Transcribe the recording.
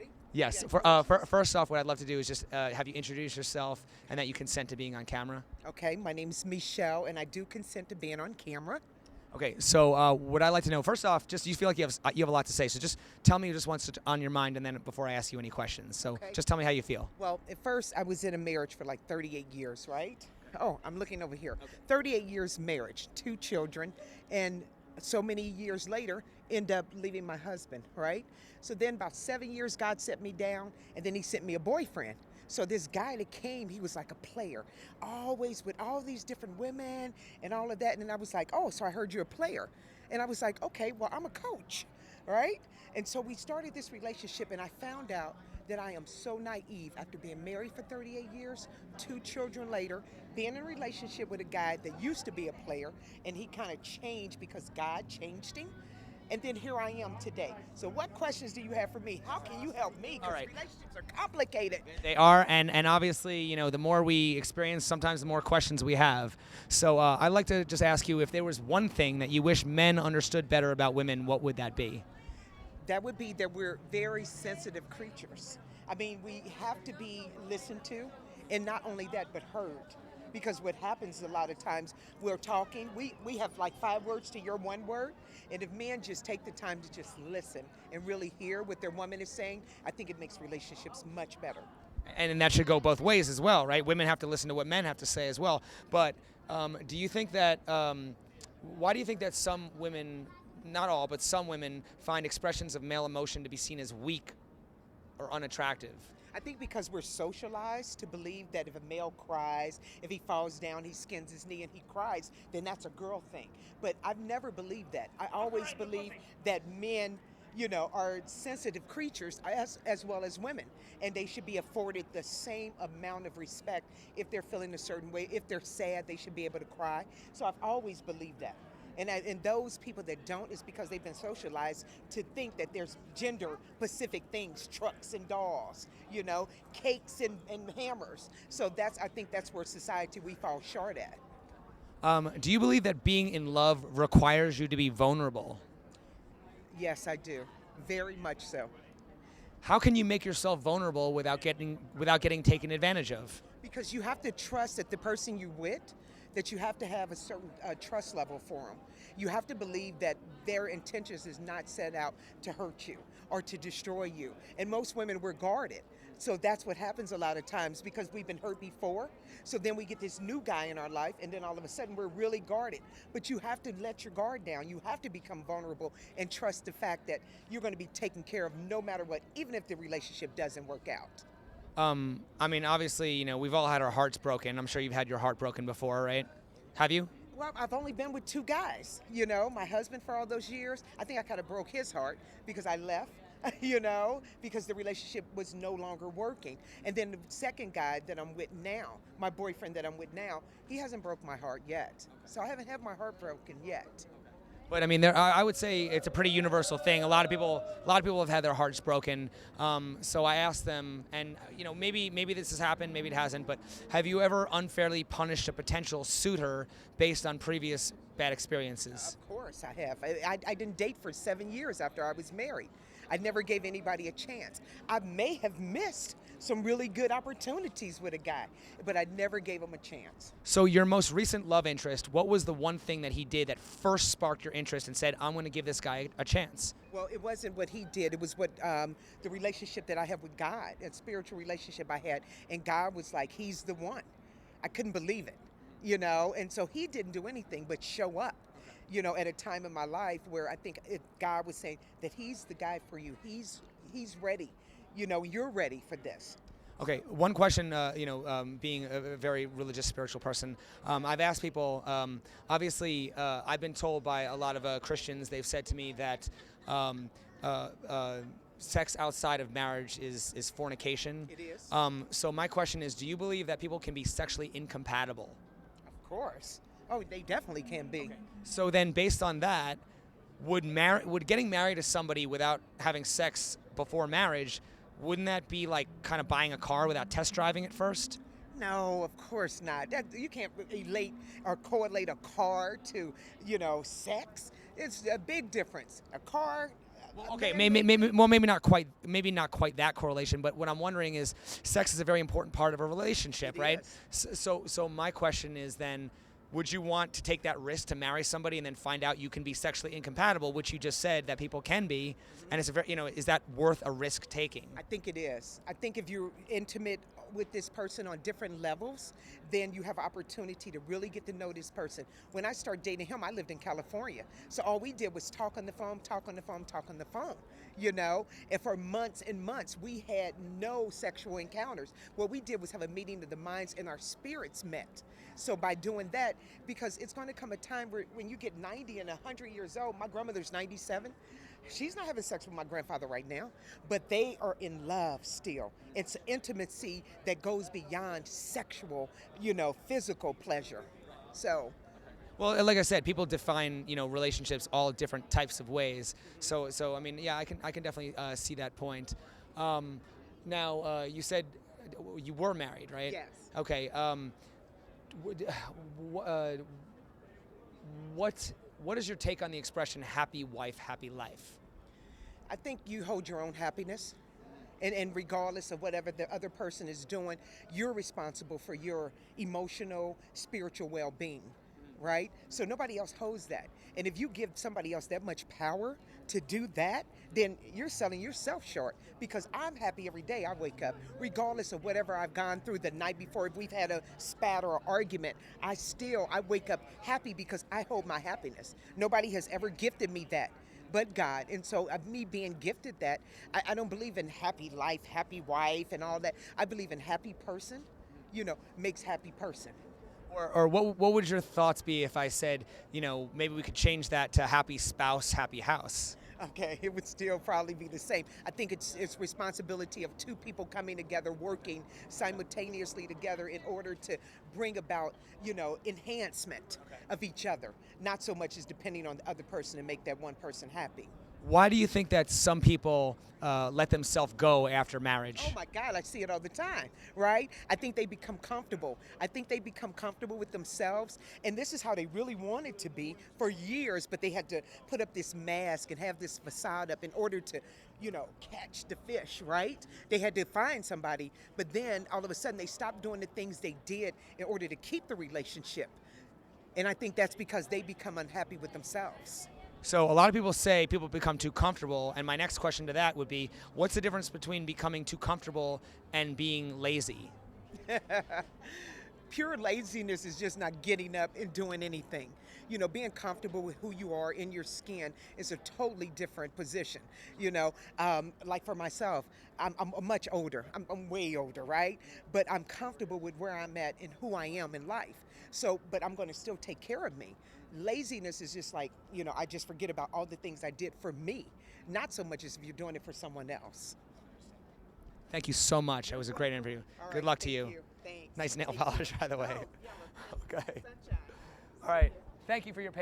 ready? Yes. Yeah, First off, what I'd love to do is just have you introduce yourself and that you consent to being on camera. Okay, my name is Michelle, and I do consent to being on camera. Okay. So what I'd like to know, first off, just you feel like you have a lot to say. So just tell me just what's on your mind, and then before I ask you any questions. So Okay. just tell me how you feel. Well, at first, I was in a marriage for like 38 years, right? Oh, I'm looking over here. 38 years marriage, 2 children, and so many years later, end up leaving my husband, right? So then about 7 years, God set me down, and then he sent me a boyfriend. So this guy that came, he was like a player, always with all these different women and all of that. And I was like, oh, so I heard you're a player. And I was like, okay, well, I'm a coach, right? And so we started this relationship, and I found out that I am so naive after being married for 38 years, 2 children later, being in a relationship with a guy that used to be a player, and he kind of changed because God changed him. And then here I am today. So what questions do you have for me? How can you help me? All Because right. relationships are complicated. They are, and obviously, the more we experience, sometimes the more questions we have. So I'd like to just ask you if there was one thing that you wish men understood better about women, what would that be? That would be that we're very sensitive creatures. I mean, we have to be listened to, and not only that, but heard. Because what happens a lot of times, we're talking, we have like 5 words to your 1 word, and if men just take the time to just listen and really hear what their woman is saying, I think it makes relationships much better. And that should go both ways as well, right? Women have to listen to what men have to say as well. But do you think that, why do you think that some women, not all, but some women find expressions of male emotion to be seen as weak or unattractive? I think because we're socialized to believe that if a male cries, if he falls down, he skins his knee and he cries, then that's a girl thing. But I've never believed that. I always believe that men, are sensitive creatures as well as women. And they should be afforded the same amount of respect if they're feeling a certain way. If they're sad, they should be able to cry. So I've always believed that. And those people that don't is because they've been socialized to think that there's gender specific things, trucks and dolls, cakes and hammers. So I think that's where society we fall short at. Do you believe that being in love requires you to be vulnerable? Yes, I do. Very much so. How can you make yourself vulnerable without getting taken advantage of? Because you have to trust that the person you're with, that you have to have a certain trust level for them. You have to believe that their intentions is not set out to hurt you or to destroy you. And most women, we're guarded. So that's what happens a lot of times because we've been hurt before. So then we get this new guy in our life, and then all of a sudden we're really guarded. But you have to let your guard down. You have to become vulnerable and trust the fact that you're going to be taken care of no matter what, even if the relationship doesn't work out. I mean, obviously, we've all had our hearts broken. I'm sure you've had your heart broken before, right? Have you? Well, I've only been with 2 guys. My husband for all those years, I think I kind of broke his heart because I left, because the relationship was no longer working. And then the second guy that I'm with now, my boyfriend that I'm with now, he hasn't broke my heart yet. So I haven't had my heart broken yet. But I mean, I would say it's a pretty universal thing. A lot of people have had their hearts broken. So I asked them, and maybe this has happened, maybe it hasn't. But have you ever unfairly punished a potential suitor based on previous bad experiences? Of course I have. I didn't date for 7 years after I was married. I never gave anybody a chance. I may have missed some really good opportunities with a guy, but I never gave him a chance. So your most recent love interest, what was the one thing that he did that first sparked your interest and said, I'm going to give this guy a chance? Well, it wasn't what he did. It was what the relationship that I have with God, a spiritual relationship I had. And God was like, he's the one. I couldn't believe it, And so he didn't do anything but show up, at a time in my life where I think God was saying that he's the guy for you. He's ready. You're ready for this. Okay, one question, being a very religious, spiritual person, I've asked people, obviously, I've been told by a lot of Christians, they've said to me that sex outside of marriage is fornication. It is. So my question is, do you believe that people can be sexually incompatible? Of course. Oh, they definitely can be. Okay. So then based on that, would getting married to somebody without having sex before marriage, wouldn't that be like kind of buying a car without test driving it first? No, of course not. You can't relate or correlate a car to, sex. It's a big difference. A car, Okay, maybe not quite, that correlation. But what I'm wondering is, sex is a very important part of a relationship, It right? is. So my question is then, would you want to take that risk to marry somebody and then find out you can be sexually incompatible, which you just said that people can be, and it's a very, is that worth a risk taking? I think it is. I think if you're intimate with this person on different levels, then you have opportunity to really get to know this person. When I started dating him, I lived in California. So all we did was talk on the phone, talk on the phone, talk on the phone, And for months and months, we had no sexual encounters. What we did was have a meeting of the minds and our spirits met. So by doing that, because it's going to come a time where when you get 90 and 100 years old, my grandmother's 97, she's not having sex with my grandfather right now, but they are in love still. It's intimacy that goes beyond sexual, physical pleasure. So, Well, like I said, people define relationships all different types of ways. So I mean, yeah, I can definitely see that point. Now, you said you were married, right? yes. Okay. Would- what is your take on the expression "happy wife, happy life"? I think you hold your own happiness. And regardless of whatever the other person is doing, you're responsible for your emotional, spiritual well being, right? So nobody else holds that. And if you give somebody else that much power to do that, then you're selling yourself short. Because I'm happy every day I wake up, regardless of whatever I've gone through the night before. If we've had a spat or an argument, I wake up happy because I hold my happiness. Nobody has ever gifted me that but God. And so, me being gifted that, I don't believe in happy life, happy wife, and all that. I believe in happy person, makes happy person. Or what would your thoughts be if I said, maybe we could change that to happy spouse, happy house? Okay, it would still probably be the same. I think it's responsibility of two people coming together, working simultaneously together in order to bring about, enhancement of each other. Not so much as depending on the other person to make that one person happy. Why do you think that some people let themselves go after marriage? Oh my God, I see it all the time, right? I think they become comfortable. I think they become comfortable with themselves, and this is how they really wanted to be for years, but they had to put up this mask and have this facade up in order to, catch the fish, right? They had to find somebody, but then all of a sudden they stopped doing the things they did in order to keep the relationship. And I think that's because they become unhappy with themselves. So a lot of people say people become too comfortable, and my next question to that would be, what's the difference between becoming too comfortable and being lazy? Pure laziness is just not getting up and doing anything. Being comfortable with who you are in your skin is a totally different position. Like for myself, I'm much older. I'm way older, right? But I'm comfortable with where I'm at and who I am in life. So, but I'm going to still take care of me. Laziness is just like, I just forget about all the things I did for me, not so much as if you're doing it for someone else. Thank you so much. That was a great interview. All Good right, luck to thank you. Thanks. Nice nail Thank you. polish, by the way. Oh, yeah, Okay. sunshine. All right. Thank you for your patience.